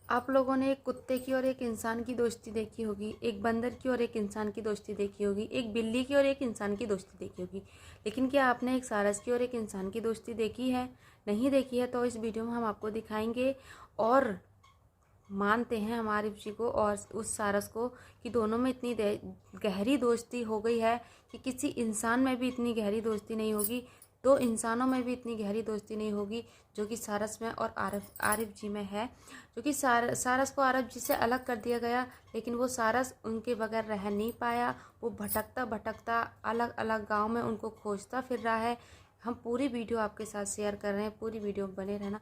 आप लोगों ने एक कुत्ते की और एक इंसान की दोस्ती देखी होगी, एक बंदर की और एक इंसान की दोस्ती देखी होगी, एक बिल्ली की और एक इंसान की दोस्ती देखी होगी। लेकिन क्या आपने एक सारस की और एक इंसान की दोस्ती देखी है? नहीं देखी है तो इस वीडियो में हम आपको दिखाएंगे और मानते हैं हमारे ऋषि को और उस सारस को कि दोनों में इतनी गहरी दोस्ती हो गई है कि किसी इंसान में भी इतनी गहरी दोस्ती नहीं होगी, दो इंसानों में भी इतनी गहरी दोस्ती नहीं होगी जो कि सारस में और आरिफ जी में है। जो कि सारस को आरिफ जी से अलग कर दिया गया, लेकिन वो सारस उनके बगैर रह नहीं पाया। वो भटकता भटकता अलग अलग गांव में उनको खोजता फिर रहा है। हम पूरी वीडियो आपके साथ शेयर कर रहे हैं, पूरी वीडियो में बने रहना,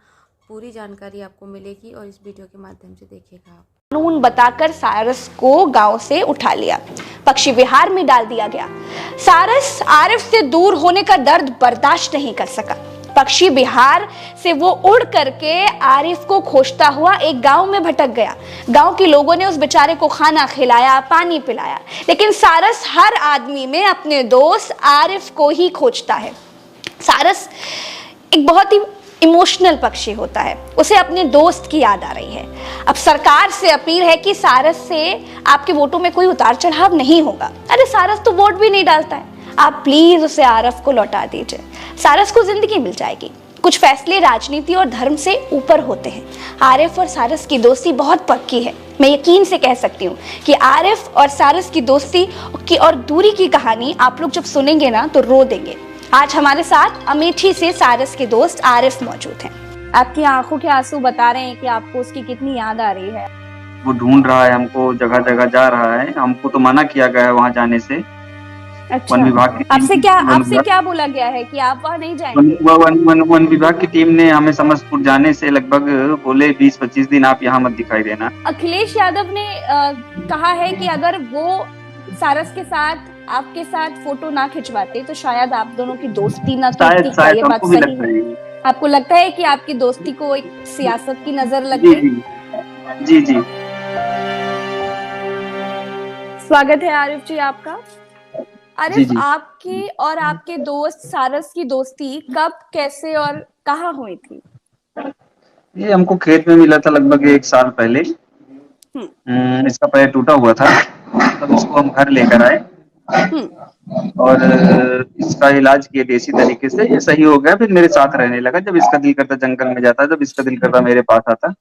पूरी जानकारी आपको मिलेगी और इस वीडियो के माध्यम से देखिएगा आप। कानून बताकर सारस को गांव से उठा लिया, पक्षी विहार में डाल दिया गया। सारस आरिफ से दूर होने का दर्द बर्दाश्त नहीं कर सका। पक्षी विहार से वो उड़ करके आरिफ को खोजता हुआ एक गांव में भटक गया। गांव के लोगों ने उस बेचारे को खाना खिलाया, पानी पिलाया, लेकिन सारस हर आदमी में अपने दोस्त आरिफ को ही खोजता है। सारस एक बहुत ही इमोशनल पक्षी होता है, उसे अपने दोस्त की याद आ रही है। अब सरकार से अपील है कि सारस से आपके वोटों में कोई उतार चढ़ाव नहीं होगा। अरे सारस तो वोट भी नहीं डालता है, आप प्लीज उसे आरिफ को लौटा दीजिए, सारस को जिंदगी मिल जाएगी। कुछ फैसले राजनीति और धर्म से ऊपर होते हैं। आरिफ और सारस की दोस्ती बहुत पक्की है। मैं यकीन से कह सकती हूँ कि आरिफ और सारस की दोस्ती की और दूरी की कहानी आप लोग जब सुनेंगे ना तो रो देंगे। आज हमारे साथ अमेठी से सारस के दोस्त आरिफ मौजूद हैं। आपकी आंखों के आंसू बता रहे हैं कि आपको उसकी कितनी याद आ रही है। वो ढूंढ रहा है हमको, जगह जगह जा रहा है। हमको तो मना किया गया है वहां जाने से। अच्छा, वन विभाग की आपसे क्या बोला गया है कि आप वहां नहीं जाएंगे? वन विभाग की टीम ने हमें समस्तपुर जाने से लगभग बोले 20-25 दिन आप यहाँ मत दिखाई देना। अखिलेश यादव ने कहा है कि अगर वो सारस के साथ आपके साथ फोटो ना खिंचवाते तो शायद आप दोनों की दोस्ती ना टूटती। क्या ये बात सही है? आपको लगता है कि आपकी दोस्ती को एक सियासत की नजर लग गई? जी जी। स्वागत है आरिफ जी आपका। आरिफ, जी जी। आपकी और आपके दोस्त सारस की दोस्ती कब, कैसे और कहाँ हुई थी? ये हमको खेत में मिला था लगभग 1 साल पहले। इसका पैर टूटा हुआ था, तब इसको हम घर लेकर आए और इसका इलाज किए देसी तरीके से। ये सही हो गया, फिर मेरे साथ रहने लगा। जब इसका दिल करता जंगल में जाता, जब इसका दिल करता मेरे पास आता।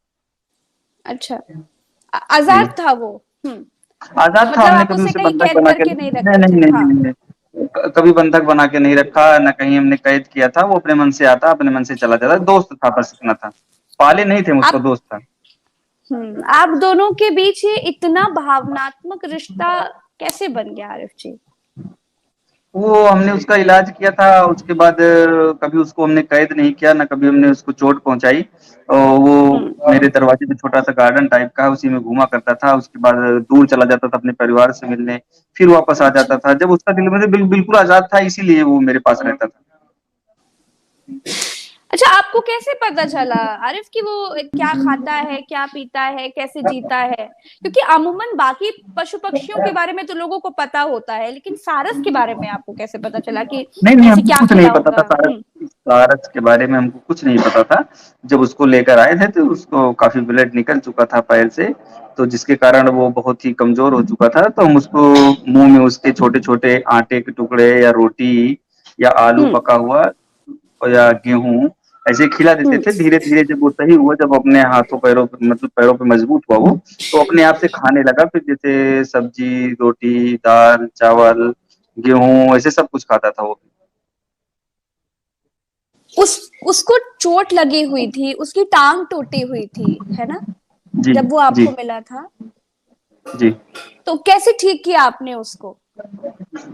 अच्छा, आजाद था वो? आजाद था। मतलब हमने आप कभी उसे उसे कहीं बंधक कैद बना के करके नहीं नहीं रखते नहीं थे? नहीं हाँ। नहीं, नहीं। कभी बंधक बना के नहीं रखा, न कहीं हमने कैद किया था। वो अपने मन से आता, अपने मन से चला जाता। दोस्त था, बस इतना था। पाले नहीं थे मुझको, आप दोस्त था। आप दोनों के बीच ये इतना भावनात्मक रिश्ता कैसे बन गया आरिफ जी? वो हमने उसका इलाज किया था, उसके बाद कभी उसको हमने कैद नहीं किया, ना कभी हमने उसको चोट पहुंचाई। और वो मेरे दरवाजे पे छोटा सा गार्डन टाइप का है, उसी में घूमा करता था। उसके बाद दूर चला जाता था अपने परिवार से मिलने, फिर वापस आ अच्छा। जाता था। जब उसका दिल मुझे बिल्कुल आजाद था, इसीलिए वो मेरे पास रहता था। अच्छा, आपको कैसे पता चला आरिफ कि वो क्या खाता है, क्या पीता है, कैसे जीता है? क्योंकि अमूमन बाकी पशु पक्षियों के बारे में तो लोगों को पता होता है, लेकिन सारस के बारे में आपको कैसे पता चला कि नहीं नहीं, ऐसे हमको क्या कुछ नहीं पता खिलाऊंगा? था। सारस के बारे में हमको कुछ नहीं पता था। जब उसको लेकर आए थे तो उसको काफी ब्लड निकल चुका था पैर से, तो जिसके कारण वो बहुत ही कमजोर हो चुका था। तो हम उसको मुंह में उसके छोटे छोटे आटे के टुकड़े या रोटी या आलू हम्म। पका हुआ या गेहूं ऐसे खिला देते हम्म। थे। धीरे धीरे जब वो सही हुआ, जब अपने हाथों पैरों पे मतलब पैरों पे मजबूत हुआ वो, तो अपने आप से खाने लगा। फिर जैसे सब्जी, रोटी, दाल, चावल, गेहूं, ऐसे सब कुछ खाता था वो। उसको चोट लगी हुई थी, उसकी टांग टूटी हुई थी, है ना? जी जब वो जी आपको मिला था जी। तो कैसे ठीक किया आपने उसको?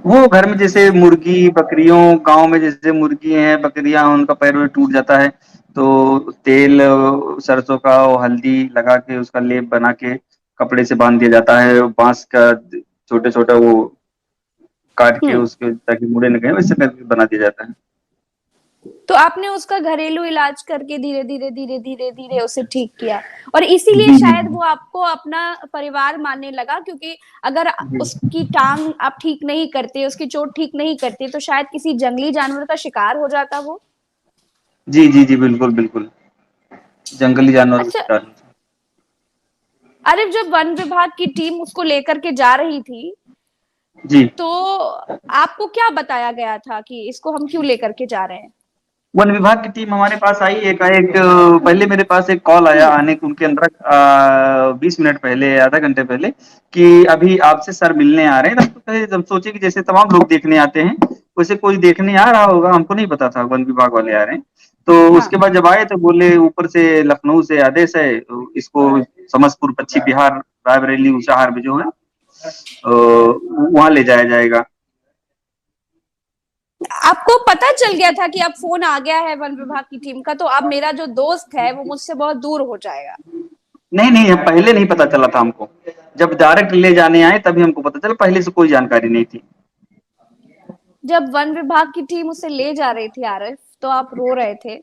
वो घर में जैसे मुर्गी बकरियों, गांव में जैसे मुर्गी हैं बकरियां, उनका पैर वैर टूट जाता है तो तेल सरसों का और हल्दी लगा के उसका लेप बना के कपड़े से बांध दिया जाता है। बांस का छोटे छोटा वो काट के हम्म। उसके, ताकि मुड़े न गए, वैसे करके बना दिया जाता है। तो आपने उसका घरेलू इलाज करके धीरे धीरे धीरे धीरे धीरे उसे ठीक किया, और इसीलिए जी जी शायद वो आपको अपना परिवार मानने लगा। क्योंकि अगर जी उसकी टांग आप ठीक नहीं करते, उसकी चोट ठीक नहीं करते, तो शायद किसी जंगली जानवर का शिकार हो जाता वो। जी जी जी, बिल्कुल बिल्कुल, जंगली जानवर अच्छा, शिकार। अरे जब वन विभाग की टीम उसको लेकर के जा रही थी, जी। तो आपको क्या बताया गया था कि इसको हम क्यों लेकर के जा रहे हैं? वन विभाग की टीम हमारे पास आई एकाएक। पहले मेरे पास एक कॉल आया हम्म। आने के उनके अंदर 20 मिनट पहले, आधा घंटे पहले, कि अभी आपसे सर मिलने आ रहे हैं। तब तो कहे, जब सोचे कि जैसे तमाम लोग देखने आते हैं वैसे कोई देखने आ रहा होगा, हमको नहीं पता था वन विभाग वाले आ रहे हैं। तो हाँ। उसके बाद जब आए तो बोले ऊपर से लखनऊ से आदेश है, इसको समस्तपुर, पश्चिम बिहार, रायबरेली, ऊंचाहार में जो है वहां ले जाया जाएगा। आपको पता चल गया था कि अब फोन आ गया है वन विभाग की टीम का, तो अब मेरा जो दोस्त है वो मुझसे बहुत दूर हो जाएगा? नहीं नहीं, पहले नहीं पता चला था हमको। जब डायरेक्ट ले जाने आए तभी हमको पता चला, पहले से कोई जानकारी नहीं थी। जब वन विभाग की टीम उसे ले जा रही थी आरिफ, तो आप रो रहे थे।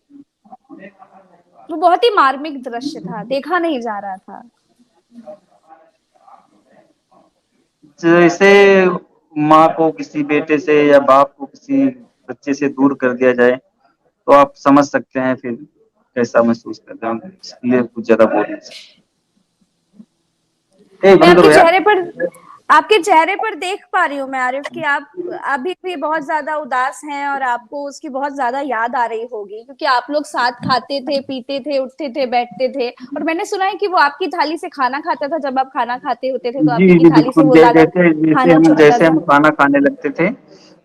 वो बहुत ही मार्मिक दृश्य था, देखा नहीं जा रहा था। जैसे माँ को किसी बेटे से या बाप को किसी बच्चे से दूर कर दिया जाए तो आप समझ सकते हैं फिर कैसा महसूस करते हैं। इसलिए कुछ ज्यादा बोल नहीं सकते। मैं बंद आपके करो यार। चेहरे पर आपके चेहरे पर देख पा रही हूँ मैं आरिफ कि आप अभी भी बहुत ज्यादा उदास हैं, और आपको उसकी बहुत ज्यादा याद आ रही होगी, क्योंकि आप लोग साथ खाते थे, पीते थे, उठते थे, बैठते थे। और मैंने सुना है कि वो आपकी थाली से खाना खाता था, जब आप खाना खाते होते थे तो जी आप ही की जी थाली से बिल्कुल। वो ज्यादा खाना चुनता जैसे हम था। खाना खाने लगते थे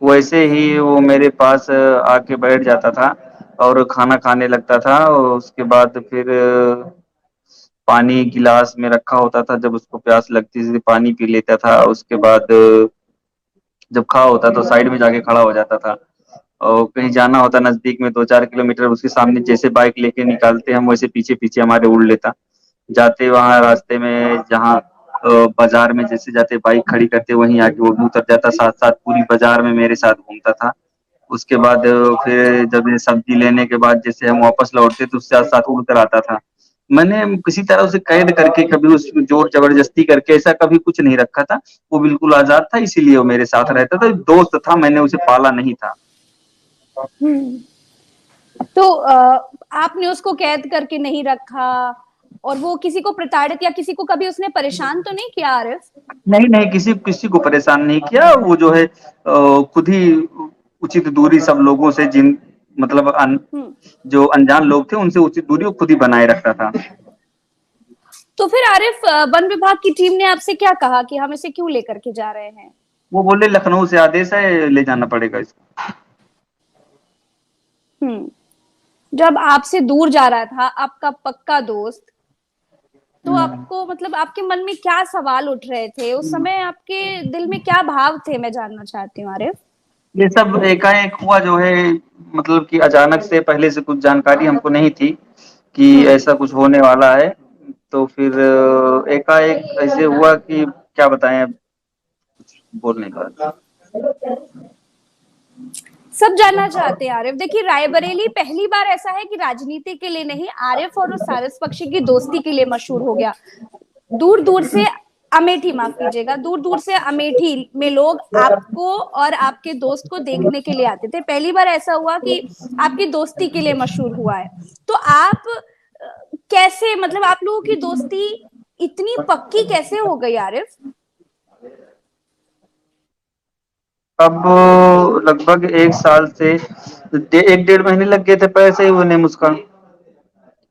वैसे ही वो मेरे पास आके बैठ जाता था और खाना खाने लगता था। और उसके बाद फिर पानी गिलास में रखा होता था, जब उसको प्यास लगती थी पानी पी लेता था। उसके बाद जब खा होता तो साइड में जाके खड़ा हो जाता था। और कहीं जाना होता नजदीक में 2-4 किलोमीटर, उसके सामने जैसे बाइक लेके निकालते हम वैसे पीछे पीछे हमारे उड़ लेता। जाते वहां रास्ते में जहाँ बाजार में जैसे जाते बाइक खड़ी करते वहीं आके वो भी उतर जाता, साथ साथ पूरी बाजार में मेरे साथ घूमता था। उसके बाद फिर जब ये सब्जी लेने के बाद जैसे हम वापस लौटते तो उसके साथ साथ उड़ कर आता था। मैंने किसी तरह उसे कैद करके, कभी उस जोर जबरदस्ती करके ऐसा कभी कुछ नहीं रखा था। वो बिल्कुल आजाद था, इसीलिए वो मेरे साथ रहता था। दोस्त था, मैंने उसे पाला नहीं था। हम्म। तो आपने उसको कैद करके नहीं रखा, और वो किसी को प्रताड़ित या किसी को कभी उसने परेशान तो नहीं किया आरिफ? नहीं नहीं, किसी किसी को परेशान नहीं किया। वो जो है खुद ही उचित दूरी सब लोगों से, जिन मतलब हम्म। जो अनजान लोग थे उनसे उचित दूरी वो खुद ही बनाए रखता था। तो फिर आरिफ, वन विभाग की टीम ने आपसे क्या कहा कि हम इसे क्यों लेकर के जा रहे हैं? वो बोले लखनऊ से आदेश है, ले जाना पड़ेगा इसको। हम्म। जब आपसे दूर जा रहा था आपका पक्का दोस्त, तो आपको मतलब आपके मन में क्या सवाल उठ रहे थे उस समय? आपके दिल में क्या भाव थे, मैं जानना चाहती हूँ आरिफ। ये सब एकाएक हुआ जो है, मतलब कि अचानक से, पहले से कुछ जानकारी हमको नहीं थी कि हम्म। ऐसा कुछ होने वाला है। तो फिर एकाएक ऐसे हुआ कि क्या बताएं, अब बोल नहीं पा रहा। सब जानना चाहते हैं आरिफ। देखिए, रायबरेली पहली बार ऐसा है कि राजनीति के लिए नहीं, आरिफ और उस सारस पक्षी की दोस्ती के लिए मशहूर हो गया। दूर दूर से अमेठी, माफ कीजिएगा, दूर दूर से अमेठी में लोग आपको और आपके दोस्त को देखने के लिए आते थे। पहली बार ऐसा हुआ कि आपकी दोस्ती के लिए मशहूर हुआ है। तो आप कैसे, मतलब आप लोगों की दोस्ती इतनी पक्की कैसे हो गई आरिफ? अब लगभग 1 साल से 1 डेढ़ महीने लग गए थे पैसे ही होने मुझका।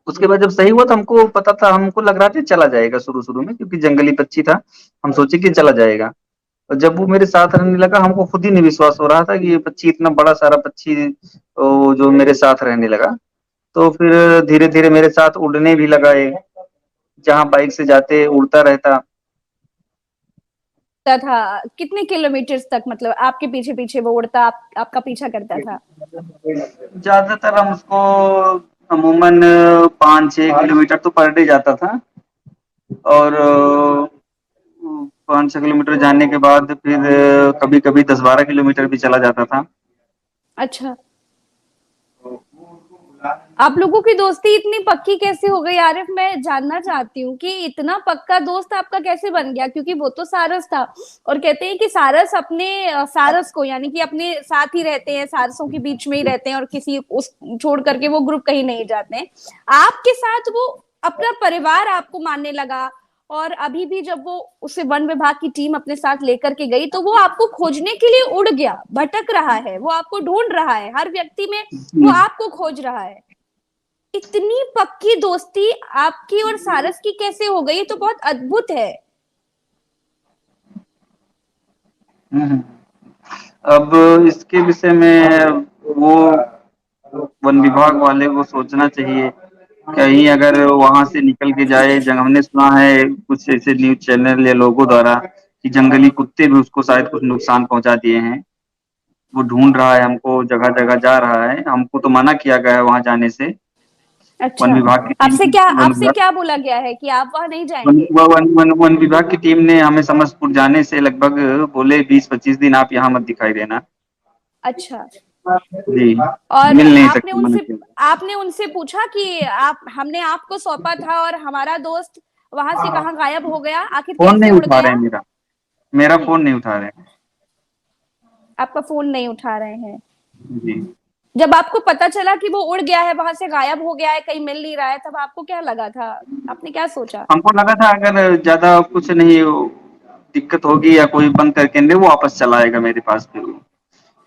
उसके बाद जब सही हुआ तो हमको पता था, हमको लग रहा था चला जाएगा शुरू शुरू में, क्योंकि जंगली पक्षी था। हम सोचे कि चला जाएगा। और जब वो मेरे साथ रहने लगा हमको खुद ही नहीं विश्वास हो रहा था कि ये पक्षी, इतना बड़ा सारा पक्षी जो मेरे साथ रहने लगा। तो फिर धीरे धीरे मेरे साथ उड़ने भी लगा ये, जहाँ बाइक से जाते उड़ता रहता। था कितने किलोमीटर तक, मतलब आपके पीछे पीछे वो उड़ता, आपका पीछा करता था? ज्यादातर हम उसको अमूमन 5-6 किलोमीटर तो पर डे जाता था। और 5-6 किलोमीटर जाने के बाद फिर कभी कभी 10-12 किलोमीटर भी चला जाता था। अच्छा। आप लोगों की दोस्ती इतनी पक्की कैसे हो गई आरिफ? मैं जानना चाहती हूँ कि इतना पक्का दोस्त आपका कैसे बन गया, क्योंकि वो तो सारस था। और कहते हैं कि सारस अपने सारस को, यानी कि अपने साथ ही रहते हैं, सारसों के बीच में ही रहते हैं, और किसी उस छोड़ करके वो ग्रुप कहीं नहीं जाते हैं। आपके साथ वो अपना परिवार आपको मानने लगा, और अभी भी जब वो उसे वन विभाग की टीम अपने साथ लेकर के गई तो वो आपको खोजने के लिए उड़ गया, भटक रहा है, वो आपको ढूंढ रहा है, हर व्यक्ति में वो जी। आपको खोज रहा है। इतनी पक्की दोस्ती आपकी और सारस की कैसे हो गई, तो बहुत अद्भुत है। हम्म। अब इसके विषय में वो वन विभाग वाले को सोचना चाहिए, कहीं अगर वहां से निकल के जाए। जंग हमने सुना है कुछ ऐसे न्यूज चैनल या लोगों द्वारा कि जंगली कुत्ते भी उसको शायद कुछ नुकसान पहुंचा दिए हैं। वो ढूंढ रहा है हमको, जगह जगह जा रहा है। हमको तो मना किया गया है वहां जाने से। अच्छा, वन विभाग की टीम वन आपसे विभाग क्या बोला गया है कि आप वहां नहीं वन, जाएंगे? वन, वन, वन विभाग की टीम ने हमें समस्तपुर जाने से लगभग बोले 20-25 दिन आप यहाँ मत दिखाई देना। अच्छा, जी। और मिल नहीं सकते, मना किया। आपने उनसे पूछा कि आप हमने आपको सौंपा था और हमारा दोस्त वहां से कहाँ गायब हो गया, आखिर फोन कैसे नहीं उड़ उठा रहे गया? हैं मेरा मेरा हम्म, फोन नहीं उठा रहे हैं। आपका फोन नहीं उठा रहे हैं। जी। जब आपको पता चला कि वो उड़ गया है, वहां से गायब हो गया है, कहीं मिल नहीं रहा है, तब आपको क्या लगा था? आपने क्या सोचा? हमको लगा था अगर ज्यादा कुछ नहीं दिक्कत होगी या कोई बंद करके नहीं, वो वापस चला आएगा मेरे पास फिर।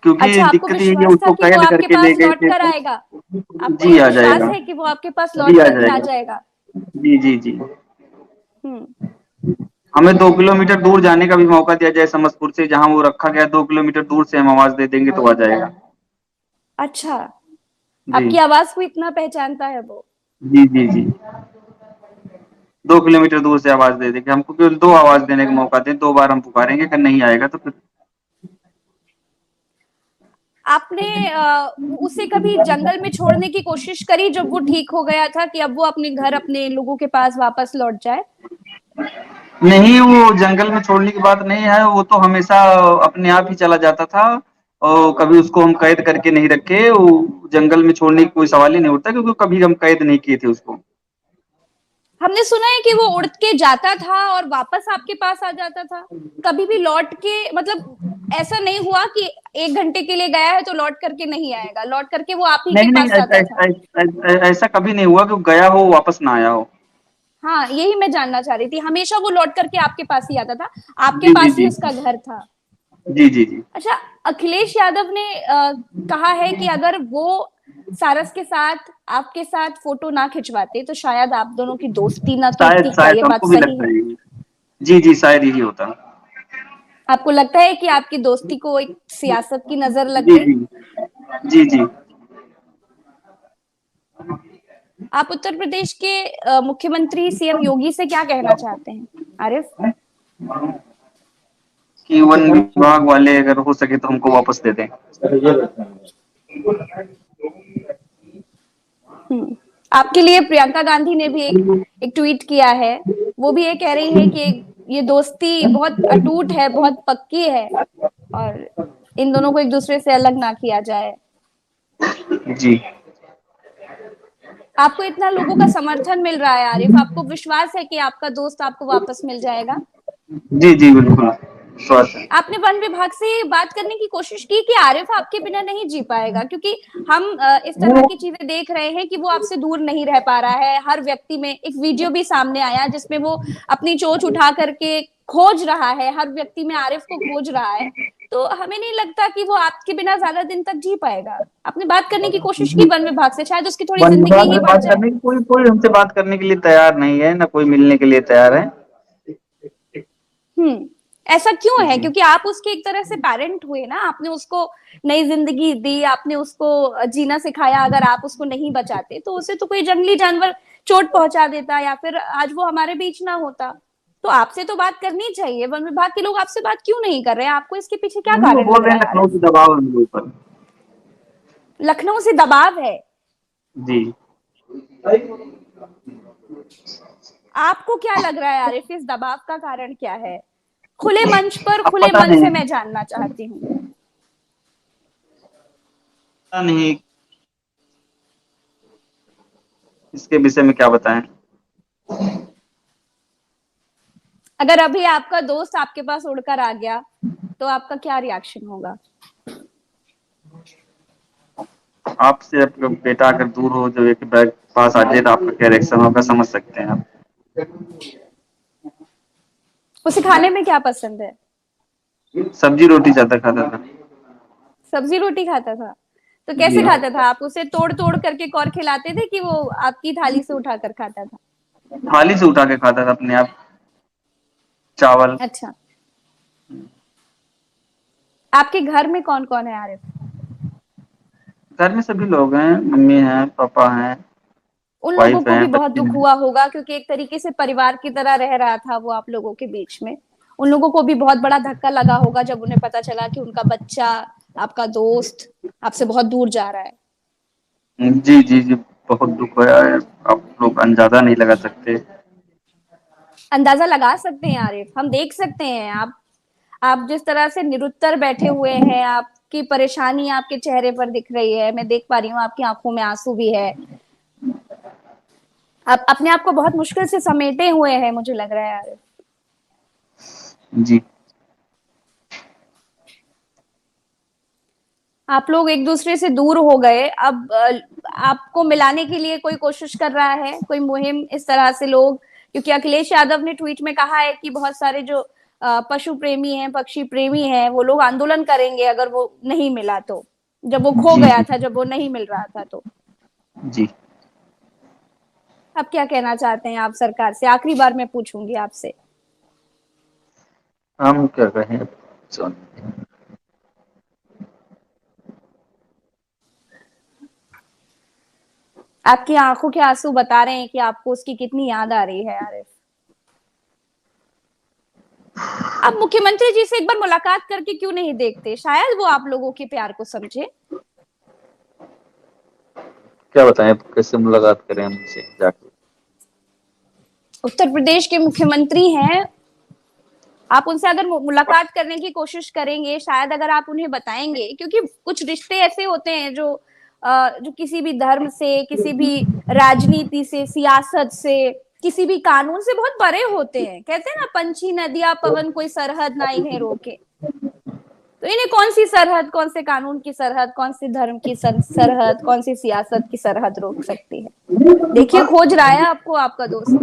क्योंकि अच्छा, आपको दिक्कत ये है कि विश्वास था उसको कि वो कैद आपके करके ले पास गए लौट थे कर तो। आएगा? आपको जी ये आ विश्वास जाएगा। है कि वो आपके पास जी लौट आ करके आ जाएगा। जाएगा? जी जी जी। हम्म। हमें 2 किलोमीटर दूर जाने का भी मौका दिया जाए समस्तपुर से, जहाँ वो रखा गया 2 किलोमीटर दूर से हम आवाज दे देंगे तो आ जाएगा। अच्छा, जी आपकी आवाज को इतना पहचानता है वो? जी जी जी। 2 किलोमीटर दूर से आवाज दे देंगे। हमको केवल दो आवाज देने का मौका दें, 2 बार हम पुकारेंगे, अगर नहीं आएगा तो फिर। आपने उसे कभी जंगल में छोड़ने की कोशिश करी जब वो ठीक हो गया था, कि अब वो अपने घर, अपने लोगों के पास वापस लौट जाए? नहीं, वो जंगल में छोड़ने की बात नहीं है। वो तो हमेशा अपने आप ही चला जाता था और कभी उसको हम कैद करके नहीं रखे। वो जंगल में छोड़ने की कोई सवाल ही नहीं उठता, क्योंकि कभी हम कैद नहीं किए थे उसको। हमने सुना है कि वो उड़ के जाता था और वापस आपके पास आ जाता था, कभी भी लौट के, मतलब ऐसा नहीं हुआ कि 1 घंटे के लिए गया है तो लौट करके नहीं आएगा, लौट करके वो आप ही के नहीं नहीं, पास आता था? ऐसा कभी नहीं हुआ कि वो गया हो वापस ना आया हो। हाँ, यही मैं जानना चाह रही थी, हमेशा वो लौट करके आपके पास ही आता था, आपके जी जी पास ही जी। उसका घर था? जी जी जी। अच्छा, अखिलेश यादव ने कहा है कि अगर वो सारस के साथ, आपके साथ फोटो ना खिंचवाते तो शायद आप दोनों की दोस्ती ना शायद टूटती, क्या शायद ये बात हमको भी सही लगता है? है जी जी, शायद यही होता। आपको लगता है कि आपकी दोस्ती को एक सियासत की नजर लग जी गई? जी। जी जी। आप उत्तर प्रदेश के मुख्यमंत्री सीएम योगी से क्या कहना चाहते हैं, आरिफ? कि वन विभाग वाले अगर हो सके तो हमको वापस दे दें। हम्म। आपके लिए प्रियंका गांधी ने भी एक ट्वीट किया है। वो भी ये कह रही है कि ये दोस्ती बहुत अटूट है, बहुत पक्की है, और इन दोनों को एक दूसरे से अलग ना किया जाए। जी आपको इतना लोगों का समर्थन मिल रहा है आरिफ, आपको विश्वास है कि आपका दोस्त आपको वापस मिल जाएगा? जी जी, बिल्कुल विश्वास है। आपने वन विभाग से बात करने की कोशिश की कि आरिफ आपके बिना नहीं जी पाएगा, क्योंकि हम इस तरह की चीजें देख रहे हैं कि वो आपसे दूर नहीं रह पा रहा है, हर व्यक्ति में एक वीडियो भी सामने आया जिसमें वो अपनी चोंच उठा करके खोज रहा है, हर व्यक्ति में आरिफ को खोज रहा है। तो हमें नहीं लगता कि वो आपके बिना ज्यादा दिन तक जी पाएगा। आपने बात करने की कोशिश की वन विभाग से, शायद उसकी थोड़ी वन जिंदगी विभाग ही से बढ़ बात जाए? करने की कोई कोई हमसे बात करने के लिए तैयार नहीं है, ना कोई मिलने के लिए तैयार है। ऐसा क्यों है? जी। क्योंकि आप उसके एक तरह से पेरेंट हुए ना, आपने उसको नई जिंदगी दी, आपने उसको जीना सिखाया। अगर आप उसको नहीं बचाते तो उसे तो कोई जंगली जानवर चोट पहुंचा देता, या फिर आज वो हमारे बीच ना होता। तो आपसे तो बात करनी चाहिए, वन विभाग के लोग आपसे बात क्यों नहीं कर रहे हैं? आपको इसके पीछे क्या नहीं, वो कारण बोल लग रहे रहा हैं है लखनऊ आरिफ? से दबाव है उनके ऊपर। लखनऊ से दबाव है? जी। आपको क्या लग रहा है आरिफ, इस दबाव का कारण क्या है? खुले मंच पर, अब खुले पता मन नहीं, से मैं जानना चाहती हूँ। पता नहीं इसके विषय में क्या बताएं। अगर अभी आपका दोस्त आपके पास उड़कर आ गया तो आपका क्या रिएक्शन होगा? आपसे आपका बेटा अगर दूर हो, जो एक बैग पास आ जाए, तो आपका क्या रिएक्शन होगा समझ सकते हैं आप। उसे खाने में क्या पसंद है? सब्जी रोटी ज्यादा खाता था। सब्जी रोटी खाता था? तो जी। कैसे खाता था? आप उसे तोड़ तोड़ करके कौर खिलाते थे कि वो आपकी थाली से उठा कर खाता था? थाली से उठा के खाता था अपने आप, चावल। अच्छा। आपके घर में कौन कौन है आरिफ? घर में सभी लोग हैं, मम्मी हैं, पापा हैं, उन लोगों वाइफ को भी हैं, बहुत बच्चे दुख हैं। हुआ होगा, क्योंकि एक तरीके से परिवार की तरह रह रहा था वो आप लोगों के बीच में। उन लोगों को भी बहुत बड़ा धक्का लगा होगा जब उन्हें पता चला कि उनका बच्चा, आपका दोस्त, आपसे बहुत दूर जा रहा है। जी जी जी, बहुत दुख होया है। आप लोग अंदाजा नहीं लगा सकते। अंदाजा लगा सकते हैं आरिफ, हम देख सकते हैं। आप जिस तरह से निरुत्तर बैठे हुए हैं, आपकी परेशानी आपके चेहरे पर दिख रही है, मैं देख पा रही हूँ, आपकी आंखों में आंसू भी है। आप अपने आप को बहुत मुश्किल से समेटे हुए हैं, मुझे लग रहा है आरिफ। जी। आप लोग एक दूसरे से दूर हो गए, अब आपको मिलाने के लिए कोई कोशिश कर रहा है, कोई मुहिम इस तरह से लोग, क्योंकि अखिलेश यादव ने ट्वीट में कहा है कि बहुत सारे जो पशु प्रेमी हैं, पक्षी प्रेमी हैं, वो लोग आंदोलन करेंगे अगर वो नहीं मिला तो, जब वो खो जी गया जी था, जब वो नहीं मिल रहा था तो। जी। आप क्या कहना चाहते हैं? आप सरकार से आखिरी बार मैं पूछूंगी आपसे। हम क्या कहें। सॉरी। आपकी आंखों के आंसू बता रहे हैं कि आपको उसकी कितनी याद आ रही है आरिफ। आप मुख्यमंत्री जी से एक बार मुलाकात करके क्यों नहीं देखते? शायद वो आप लोगों के प्यार को समझे। क्या बताएं, अब कैसे मुलाकात करें उनसे जाके। उत्तर प्रदेश के मुख्यमंत्री हैं, आप उनसे अगर मुलाकात करने की कोशिश करेंगे, शायद अगर आप उन्हें बताएंगे, क्योंकि कुछ रिश्ते ऐसे होते हैं जो किसी भी धर्म से, किसी भी राजनीति से, सियासत से, किसी भी कानून से बहुत परे होते हैं। कहते हैं ना, पंछी नदियां पवन कोई सरहद ना इन्हें रोके। तो इन्हें कौन सी सरहद, कौन से कानून की सरहद, कौन सी धर्म की सरहद, कौन सी सियासत की सरहद रोक सकती है? देखिए, खोज रहा है आपको आपका दोस्त।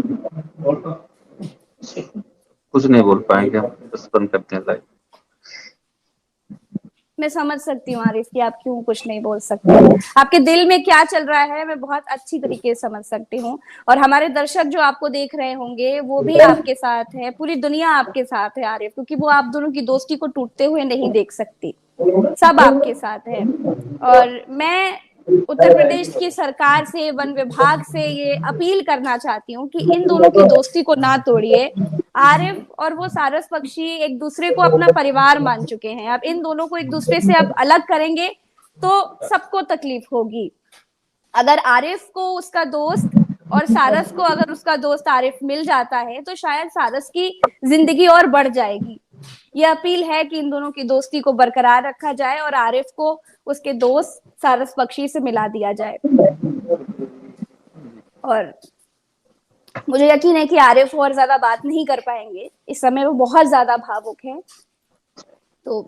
कुछ नहीं बोल पाएंगे हम, बस बंद करते हैं लाइव। मैं समझ सकती हूँ आरिफ कि आप क्यों कुछ नहीं बोल सकते, आपके दिल में क्या चल रहा है मैं बहुत अच्छी तरीके से समझ सकती हूँ। और हमारे दर्शक जो आपको देख रहे होंगे वो भी आपके साथ है, पूरी दुनिया आपके साथ है आरिफ, क्योंकि वो आप दोनों की दोस्ती को टूटते हुए नहीं देख सकती। सब आपके साथ है। और मैं उत्तर प्रदेश की सरकार से, वन विभाग से ये अपील करना चाहती हूँ कि इन दोनों की दोस्ती को ना तोड़िए। आरिफ और वो सारस पक्षी एक दूसरे को अपना परिवार मान चुके हैं, अब इन दोनों को एक दूसरे से अब अलग करेंगे तो सबको तकलीफ होगी। अगर आरिफ को उसका दोस्त और सारस को अगर उसका दोस्त आरिफ मिल जाता है तो शायद सारस की जिंदगी और बढ़ जाएगी। यह अपील है कि इन दोनों की दोस्ती को बरकरार रखा जाए और आरिफ को उसके दोस्त सारस पक्षी से मिला दिया जाए। और मुझे यकीन है कि आरिफ और ज्यादा बात नहीं कर पाएंगे, इस समय वो बहुत ज्यादा भावुक है। तो